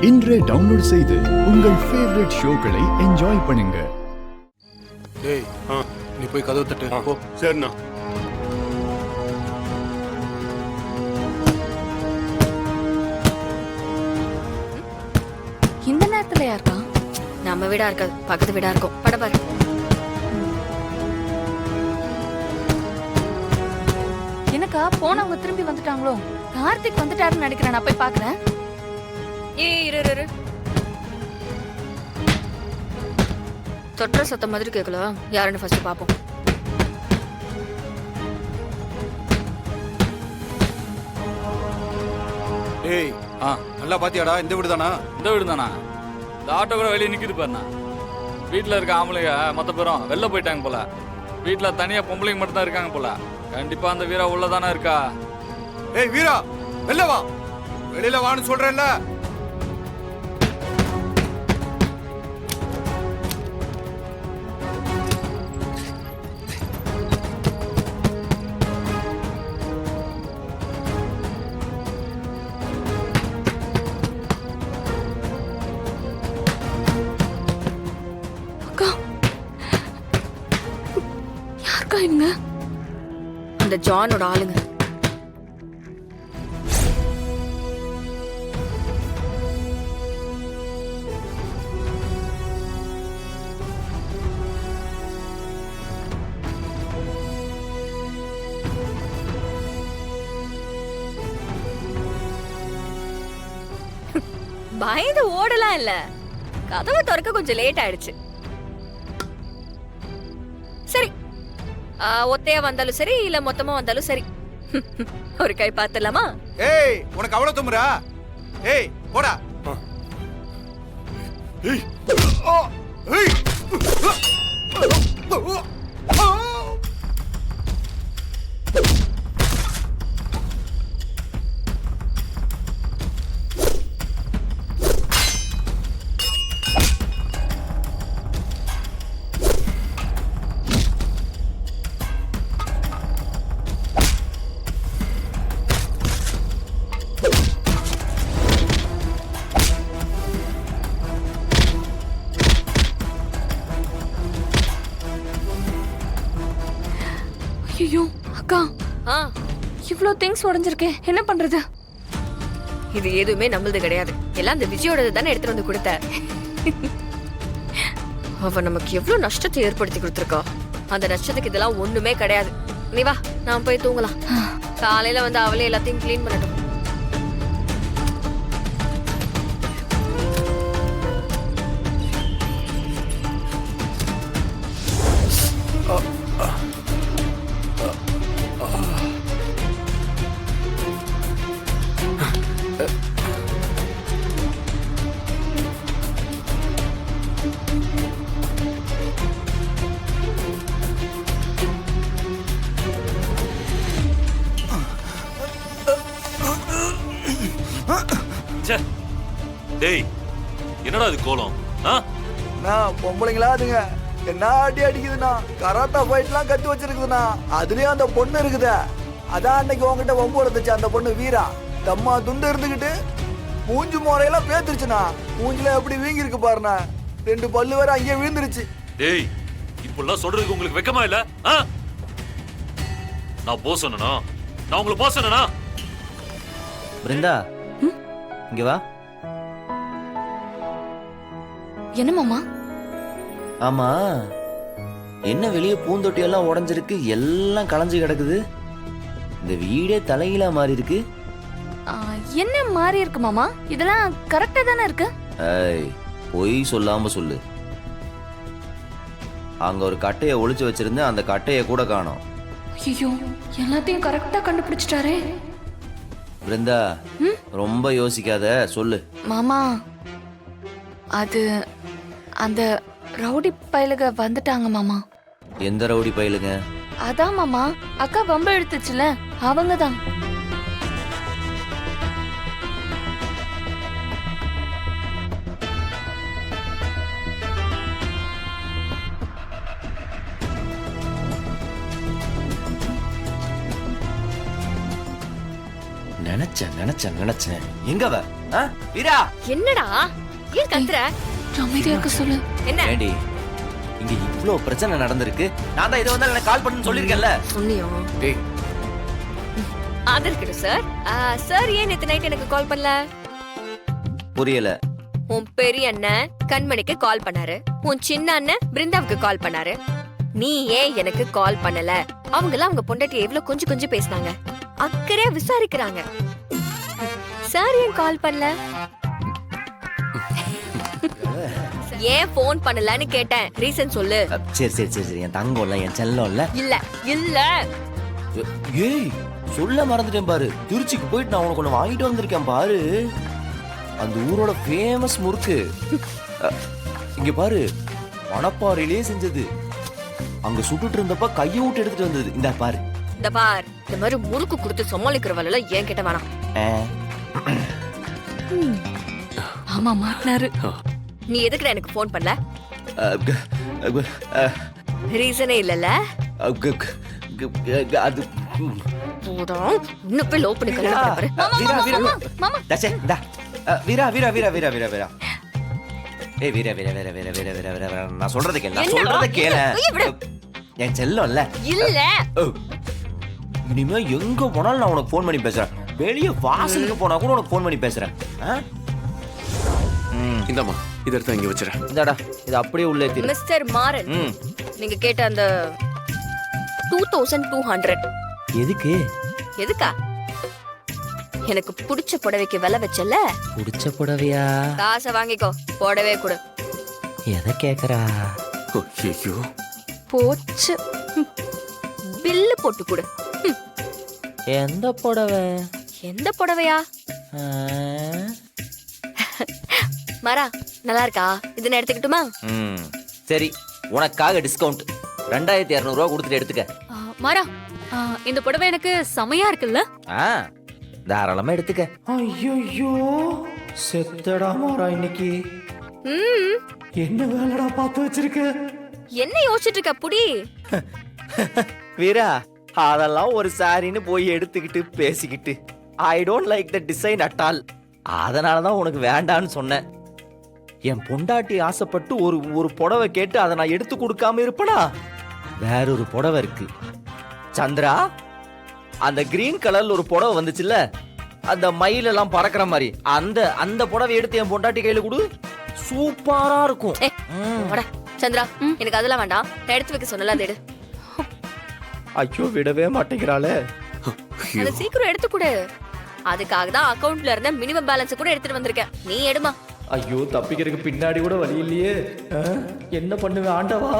இன்றே டவுன்லோட் செய்து உங்கள் ஃபேவரட் ஷோக்களை என்ஜாய் பண்ணுங்க. டேய் நீ போய் கதவு தட்டு போ. சரிண்ணா. இந்த நேரத்துல யாருக்கா? நம்ம வீடா இருக்காது, பக்கத்து வீடா இருக்கும். பட பாரு. எனக்கா போனவங்க திரும்பி வந்துட்டாங்களோ? கார்த்திக் வந்துட்டாருன்னு நினைக்கிறேன். நான் போய் பாக்குறேன். இரு. தொற்ற சத்தம் மாதிரி கேட்கல. யாருன்னு ஃபர்ஸ்ட் பாப்போம். டேய் நல்லா பாத்தியாடா? இந்த வீடு தானா? இந்த வீடு தானா? இந்த ஆட்டோ கூட வெளியே நிக்குது பாருண்ணா. வீட்டில் இருக்க ஆம்பளைங்க மொத்த பேரும் வெளில போயிட்டாங்க போல. வீட்டில் தனியாக பொம்பளைங்க மட்டும் தான் இருக்காங்க போல. கண்டிப்பா அந்த வீரா உள்ளதானே இருக்கா? ஏய் வீரா, வெளில வா. வெளியில வான்னு சொல்றேன்ல. யாருக்கா இவங்க? அந்த ஜானோட ஆளுங்க. பயந்து ஓடலாம் இல்ல, கதவை திறக்க கொஞ்சம் லேட் ஆயிடுச்சு. சரி, ஒத்தையா வந்தாலும் சரி இல்ல மொத்தமா வந்தாலும் சரி. ஒரு கை பார்த்துலாமா? ஏய் உனக்கு அவ்வளவு தும்முறா? ஏய் போடா. ஏய் ஏய் ஐயோ அக்கா, இவ்ளோ திங்ஸ் உடைஞ்சிருக்கே, என்ன பண்றது? இது எதுவுமே நம்மளது கிடையாது. எல்லாம் அந்த விஜயோடது தானே எடுத்துட்டு வந்து கொடுத்த. அவ நமக்கு எவ்வளவு நஷ்டத்தை ஏற்படுத்தி கொடுத்துருக்கா. அந்த நஷ்டத்துக்கு இதெல்லாம் ஒண்ணுமே கிடையாது. நீ வா, நான் போய் தூங்கலாம். காலையில வந்து அவளே எல்லாத்தையும் கிளீன் பண்ணட்டும். டேய் என்னடா இது கோலம்? நான் பொம்பளைங்களா அதுங்க என்ன அடி அடிக்குதுண்ணா. கராத்தா ஃபைட்லாம் கத்து வச்சிருக்குதுண்ணா. அதுலயும் அந்த பொண்ணு இருக்குதே, அதான் அன்னைக்கு உங்ககிட்ட வம்பு எடுத்துச்சு அந்த பொண்ணு வீரா. தம்மா துண்டு இருந்துகிட்டு மூஞ்சி முறையெல்லாம் பேத்துருச்சுண்ணா. மூஞ்சில எப்படி வீங்கி இருக்கு பாருண்ணா. 2 பல்லு வேற அங்கேயே விழுந்துருச்சு. டேய் இப்பெல்லாம் சொல்றதுக்கு உங்களுக்கு வெக்கமா இல்ல? நான் போ சொன்னா? நான் உங்களுக்கு போ சொன்னா? பிருந்தா இங்க வா. என்ன மாமா? ஆமா, என்ன வெளியே பூந்தொட்டி எல்லாம் உடைஞ்சிருக்கு, எல்லாம் களைஞ்சு கிடக்குது. இந்த வீடே தலையில மாறி இருக்கு. என்ன மாறி இருக்கு மாமா? இதெல்லாம் கரெக்டா தானே இருக்கு? ஏய் பொய் சொல்லாம சொல்லு. அங்க ஒரு கட்டைய ஒளிச்சு வச்சிருந்தேன், அந்த கட்டைய கூட காணோம். ஐயோ, எல்லாத்தையும் கரெக்டா கண்டுபிடிச்சிட்டாரே. பிருந்தா ரொம்ப யோசிக்காத, சொல்லு. மாமா, அது அந்த ரவுடி பயலுக வந்துட்டாங்க மாமா. எந்த ரவுடி பயலுங்க? அதான் மாமா, அக்கா வம்பு எடுத்துச்சுல, அவங்க தான். நினைச்சேன் எங்க அவ? ஆ? வீரா என்னடா ஏன் கத்துற? அமைதியா இருக்க சொல்லு. என்ன ஏண்டி இங்க இவ்ளோ பிரச்சனை நடந்திருக்கு. நான் தான் இதை வந்தா எனக்கு கால் பண்ணுன்னு சொல்லியிருக்கேன்ல. சொன்னியோ? டேய் அது இருக்கட்டும் சார். சார் ஏன் நேத்து நைட் எனக்கு கால் பண்ணல? புரியல. உன் பெரிய அண்ணன் கண்மணிக்கு கால் பண்ணாரு, உன் சின்ன அண்ணன் பிருந்தாவுக்கு கால் பண்ணாரு. நீ ஏன் எனக்கு கால் பண்ணல? அவங்களாம் அவங்க பொண்டாட்டி எவ்வளவு கொஞ்சம் பேசினாங்க, அக்கறையா விசாரிக்கிறாங்க. சார் ஏன் கால் பண்ணல? ஏன் போன் பண்ணலன்னு கேட்டேன், ரீசன் சொல்லு. சரி சரி சரி சரி, என் தங்கம் இல்ல, என் செல்லம் இல்ல. இல்ல இல்ல ஏய் சொல்ல மறந்துட்டேன் பாரு. திருச்சிக்கு போயிட்டு நான் உனக்கு ஒண்ணு வாங்கிட்டு வந்திருக்கேன் பாரு. அந்த ஊரோட ஃபேமஸ் முறுக்கு. இங்க பாரு, மணப்பாறையிலே செஞ்சது. அங்க சுட்டுட்டு இருந்தப்ப கையை விட்டு எடுத்துட்டு வந்தது. இந்த பாரு. இந்த பார், இந்த மாதிரி முறுக்கு கொடுத்து சமாளிக்கிறவள ஏன் கேட்ட வேணாம். ஆமா மாட்டினாரு. நீ எதுக்குடா எனக்கு போன் பண்ணல? ரீசனே இல்லல. அது போடா, இன்னும் போய் லோ பண்ணி கல்யாணம் பண்ண பாரு. வீரா வீரா மாமா தச்சே இந்தா. வீரா வீரா வீரா வீரா வீரா வீரா ஏய் வீரா வீரா வீரா வீரா வீரா வீரா வீரா வீரா நான் சொல்றத கேளு. நான் என்னடா? சொல்றத கேளு. ஐயோ, விடு. என் செல்லம் இல்ல. இல்ல இனிமே எங்க போனாலும் நான் உனக்கு ஃபோன் பண்ணி பேசுறேன். வெளிய வாசலுக்கு போனா கூட உனக்கு ஃபோன் பண்ணி பேசுறேன். இந்தாம்மா இத எடுத்து இங்க வச்சிரேன். இந்தாடா, இது அப்படியே உள்ளே ஏத்திரு. மிஸ்டர் மாறன், நீங்க கேட்ட அந்த 2200 எதுக்கு? எதுக்கா? எனக்கு பிடிச்ச புடவைக்கு விலை வச்சல, புடிச்ச புடவையா? காசை வாங்கிக்கோ, புடவே கொடு. எதை கேக்குறா? ஐயோ போச்சு. பில்லு போட்டு கொடு. எந்த புடவை? எந்த புடவையா? மாறா, நல்லா இருக்கா? இது நான் எடுத்துக்கிட்டுமா? சரி, உனக்காக டிஸ்கவுண்ட் 2200 ரூபா கொடுத்துட்டு எடுத்துக்க. மாறா, இந்த புடவை எனக்கு செமையா இருக்குல்ல? தாராளமா எடுத்துக்க. ஐயோ செத்தடா மாறா இன்னைக்கு. என்ன வேலைடா பார்த்து வச்சிருக்க? என்ன யோசிச்சுட்டு இருக்க? புடி. வீரா, அதெல்லாம் ஒரு சாரின்னு போய் எடுத்துக்கிட்டு பேசிக்கிட்டு I don't like the design at all. அதனாலதான் உனக்கு வேண்டான்னு சொன்னேன். என் பொண்டாட்டி ஆசைப்பட்டு ஒரு புடவை கேட்டு அதை நான் எடுத்து கொடுக்காம இருப்பனா? வேறொரு புடவை இருக்கு சந்திரா. அந்த கிரீன் கலர்ல ஒரு புடவை வந்துச்சுல்ல, அந்த மயில் எல்லாம் பறக்கிற மாதிரி, அந்த புடவை எடுத்து என் பொண்டாட்டி கையில கொடு. சூப்பரா இருக்கும். சந்திரா, எனக்கு அதெல்லாம் வேண்டாம். நான் எடுத்து வைக்க சொன்னல, அதை எடு. ஐயோ விடவே மாட்டேங்கிறாளே. அதை சீக்கிரம் எடுத்து கொடு. அதுக்காக தான் அக்கவுண்ட்ல இருந்த மினிமம் பேலன்ஸ் கூட எடுத்துட்டு வந்திருக்கேன். நீ எடுமா. ஐயோ தப்பிக்கிறதுக்கு பின்னாடி கூட வழி இல்லையே. என்ன பண்ணுவேன் ஆண்டவா?